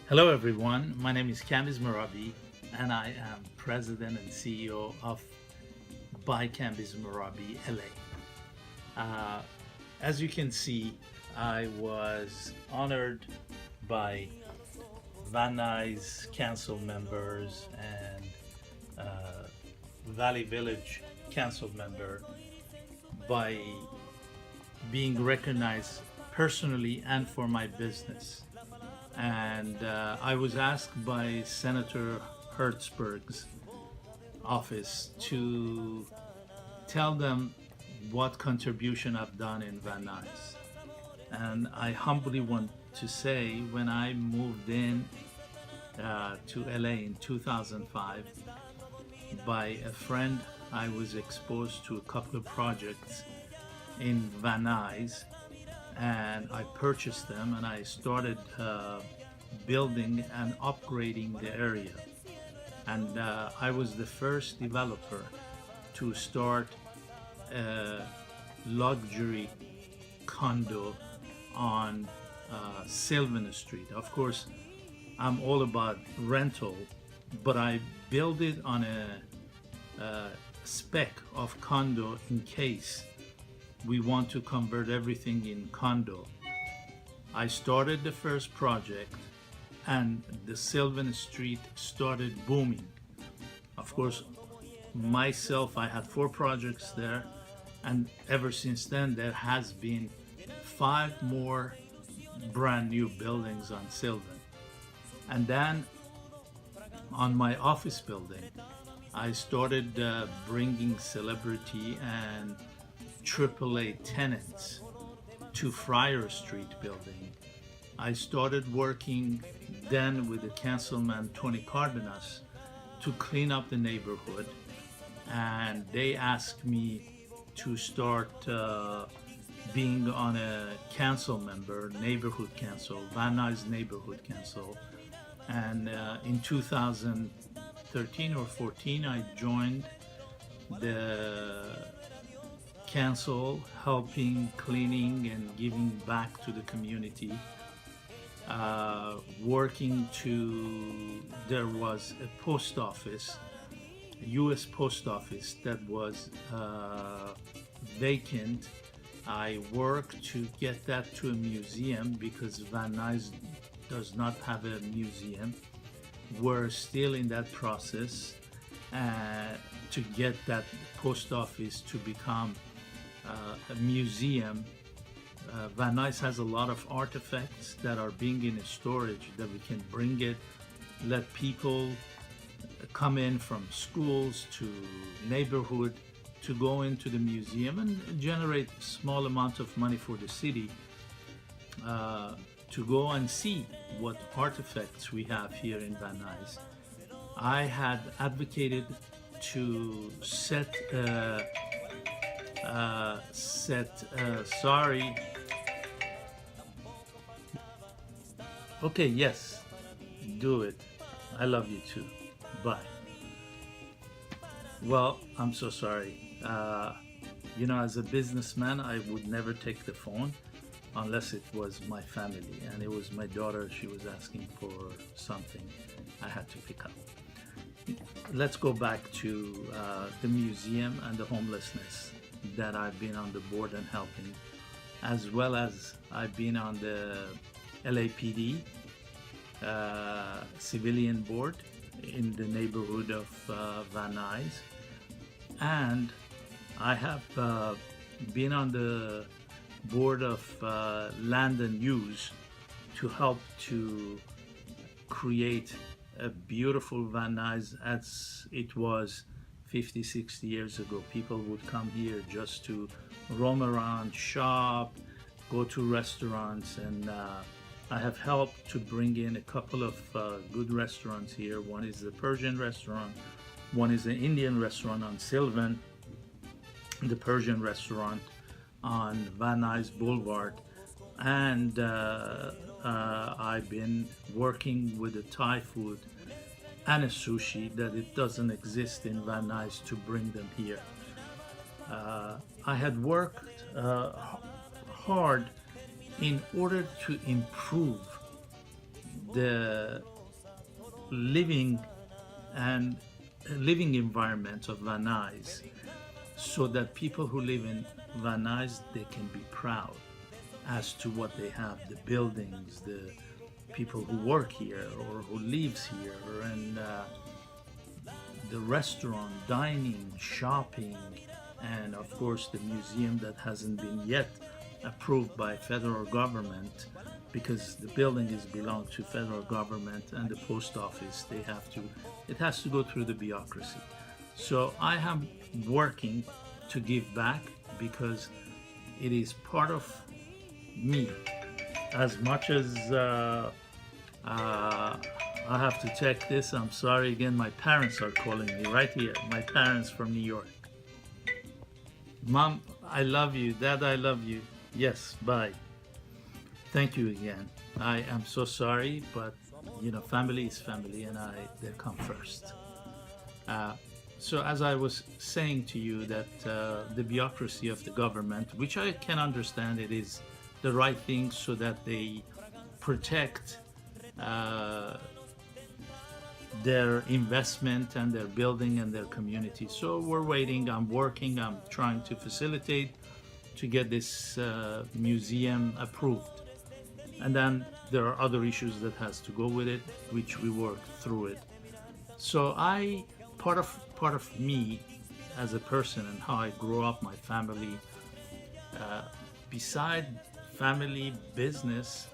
Hello everyone, my name is Kambiz Merabi and I am President and CEO of by Kambiz Merabi LA. As you can see, I was honored by Van Nuys Council members and Valley Village Council member by being recognized personally and for my business. And I was asked by Senator Hertzberg's office to tell them what contribution I've done in Van Nuys. And I humbly want to say, when I moved in to LA in 2005, by a friend, I was exposed to a couple of projects in Van Nuys, and I purchased them and I started building and upgrading the area. And I was the first developer to start a luxury condo on Sylvan Street. Of course, I'm all about rental, but I built it on a spec of condo in case we want to convert everything in condo. I started the first project and the Sylvan Street started booming. Of course, myself, I had 4 projects there, and ever since then there has been 5 more brand new buildings on Sylvan. And then on my office building, I started bringing celebrity and AAA tenants to Friar Street building. I started working then with the Councilman Tony Cardenas to clean up the neighborhood, and they asked me to start being on a council member, neighborhood council, Van Nuys Neighborhood Council. And in 2013 or 14, I joined the council, helping, cleaning and giving back to the community. Working to, there was a post office, a US post office that was vacant. I worked to get that to a museum because Van Nuys does not have a museum. We're still in that process to get that post office to become a museum. Van Nuys has a lot of artifacts that are being in storage that we can bring it, let people come in from schools to neighborhood to go into the museum and generate a small amount of money for the city to go and see what artifacts we have here in Van Nuys. I had advocated to sorry. Okay, yes, do it. I love you too. Bye. Well, I'm so sorry. As a businessman, I would never take the phone unless it was my family, and it was my daughter. She was asking for something I had to pick up. Let's go back to the museum and the homelessness that I've been on the board and helping, as well as I've been on the LAPD civilian board in the neighborhood of Van Nuys, and I have been on the board of land and use to help to create a beautiful Van Nuys as it was 50, 60 years ago. People would come here just to roam around, shop, go to restaurants, and I have helped to bring in a couple of good restaurants here. One is the Persian restaurant, one is an Indian restaurant on Sylvan, the Persian restaurant on Van Nuys Boulevard, and I've been working with the Thai food and a sushi that it doesn't exist in Van Nuys to bring them here. I had worked hard in order to improve the living and living environment of Van Nuys, so that people who live in Van Nuys, they can be proud as to what they have, the buildings, the people who work here or who lives here, and the restaurant, dining, shopping, and of course the museum that hasn't been yet approved by federal government, because the building is belong to federal government and the post office. It has to go through the bureaucracy. So I am working to give back, because it is part of me. As much as I have to check this, I'm sorry again, my parents are calling me right here, my parents from New York. Mom, I love you. Dad, I love you. Yes, bye. Thank you again. I am so sorry, but family is family, and they come first. So as I was saying to you, that the bureaucracy of the government, which I can understand, it is the right thing, so that they protect their investment and their building and their community. So we're waiting, I'm working, I'm trying to facilitate to get this museum approved. And then there are other issues that has to go with it, which we work through it. So part of me as a person and how I grew up, my family, beside family business,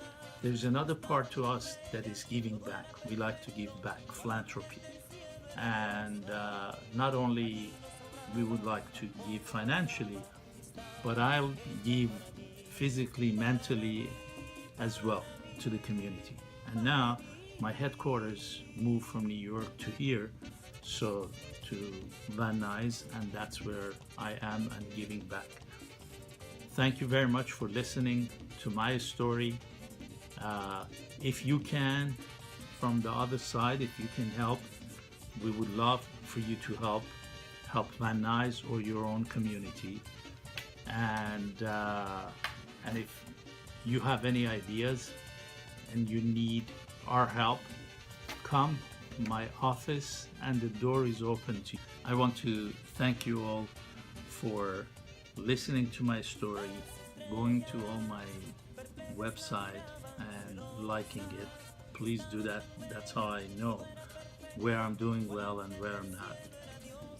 there's another part to us that is giving back. We like to give back, philanthropy. And not only we would like to give financially, but I'll give physically, mentally as well to the community. And now my headquarters moved from New York to here, so to Van Nuys, and that's where I am and giving back. Thank you very much for listening to my story. If you can, from the other side, if you can help, we would love for you to help Van Nuys or your own community. And if you have any ideas and you need our help, come my office and the door is open to you. I want to thank you all for listening to my story, going to all my website and liking it. Please do that. That's how I know where I'm doing well and where I'm not.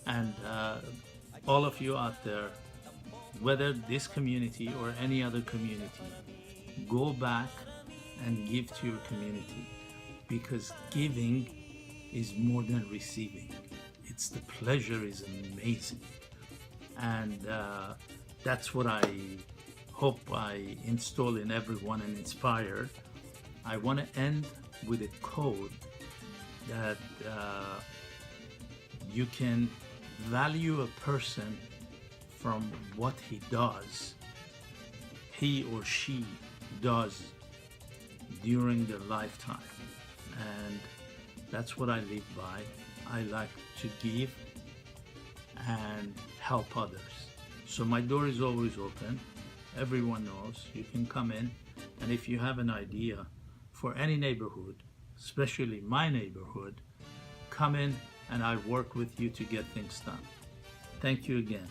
And all of you out there, whether this community or any other community, go back and give to your community, because giving is more than receiving. It's the pleasure is amazing. And that's what I hope I install in everyone and inspire. I want to end with a code that you can value a person from what he does, he or she does during their lifetime. And that's what I live by. I like to give and help others. So my door is always open. Everyone knows you can come in, and if you have an idea for any neighborhood, especially my neighborhood, come in and I'll work with you to get things done. Thank you again.